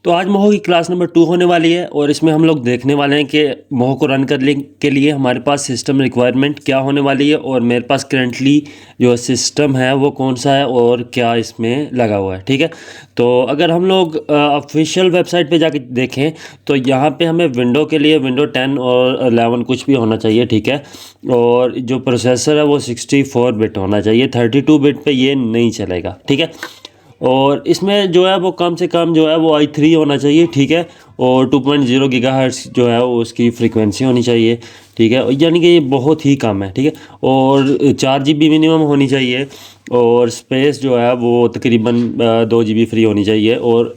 तो आज मोहो की क्लास नंबर 2 होने वाली है और इसमें हम लोग देखने वाले हैं कि मोहो को रन करने के लिए हमारे पास सिस्टम रिक्वायरमेंट क्या होने वाली है और मेरे पास करंटली जो सिस्टम है वो कौन सा है और क्या इसमें लगा हुआ है। ठीक है, तो अगर हम लोग ऑफिशियल वेबसाइट पे जाके देखें तो यहाँ पे हमें विंडो के लिए विंडो 10 और 11 कुछ भी होना चाहिए। ठीक है, और जो प्रोसेसर है वो 64 बिट होना चाहिए, 32 बिट पे ये नहीं चलेगा। ठीक है, और इसमें जो है वो कम से कम जो है वो i3 होना चाहिए। ठीक है, और 2.0 गीगाहर्ट्ज़ जो है वो उसकी फ्रीक्वेंसी होनी चाहिए। ठीक है, यानी कि ये बहुत ही कम है। ठीक है, और 4 GB मिनिमम होनी चाहिए और स्पेस जो है वो तकरीबन 2 GB फ्री होनी चाहिए। और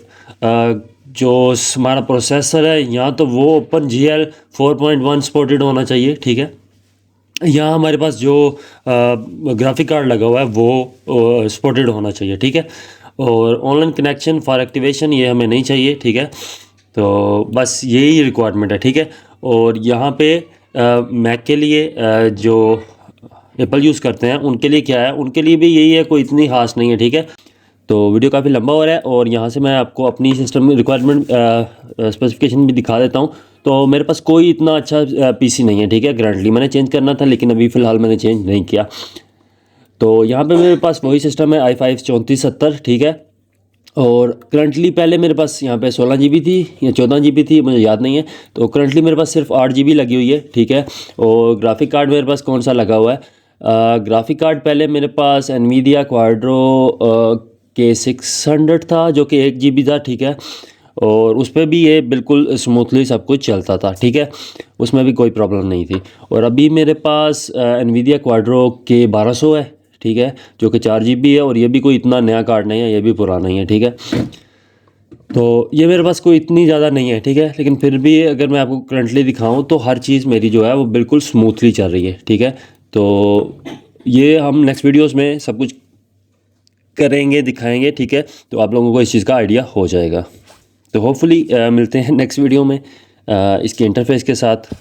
जो हमारा प्रोसेसर है यहाँ तो वो OpenGL 4.1 सपोर्टेड होना चाहिए। ठीक है, यहाँ हमारे पास जो ग्राफिक कार्ड लगा हुआ है वो सपोर्टेड होना चाहिए। ठीक है, और ऑनलाइन कनेक्शन फॉर एक्टिवेशन ये हमें नहीं चाहिए। ठीक है, तो बस यही रिक्वायरमेंट है। ठीक है, और यहाँ पे मैक के लिए जो एप्पल यूज़ करते हैं उनके लिए क्या है, उनके लिए भी यही है, कोई इतनी खास नहीं है। ठीक है, तो वीडियो काफ़ी लंबा हो रहा है और यहाँ से मैं आपको अपनी सिस्टम रिक्वायरमेंट स्पेसिफिकेशन भी दिखा देता हूँ। तो मेरे पास कोई इतना अच्छा पीसी नहीं है। ठीक है, करंटली मैंने चेंज करना था लेकिन अभी फ़िलहाल मैंने चेंज नहीं किया। तो यहाँ पे मेरे पास वही सिस्टम है i5 3470। ठीक है, और करंटली पहले मेरे पास यहाँ पे 16 GB थी या 14 GB थी, मुझे याद नहीं है। तो करंटली मेरे पास सिर्फ 8 GB लगी हुई है। ठीक है, और ग्राफिक कार्ड मेरे पास कौन सा लगा हुआ है, ग्राफिक कार्ड पहले मेरे पास एनवीडिया क्वाड्रो के 600 था जो कि 1 GB था। ठीक है, और उस पर भी ये बिल्कुल स्मूथली सब कुछ चलता था। ठीक है, उसमें भी कोई प्रॉब्लम नहीं थी। और अभी मेरे पास एनवीडिया क्वाड्रो के 1200 है। ठीक है, जो कि 4 GB है और ये भी कोई इतना नया कार्ड नहीं है, ये भी पुराना ही है। ठीक है, तो ये मेरे पास कोई इतनी ज़्यादा नहीं है। ठीक है, लेकिन फिर भी अगर मैं आपको करंटली दिखाऊं तो हर चीज़ मेरी जो है वो बिल्कुल स्मूथली चल रही है। ठीक है, तो ये हम नेक्स्ट वीडियोस में सब कुछ करेंगे, दिखाएंगे। ठीक है, तो आप लोगों को इस चीज़ का आइडिया हो जाएगा। तो होपफुली मिलते हैं नेक्स्ट वीडियो में इसके इंटरफेस के साथ।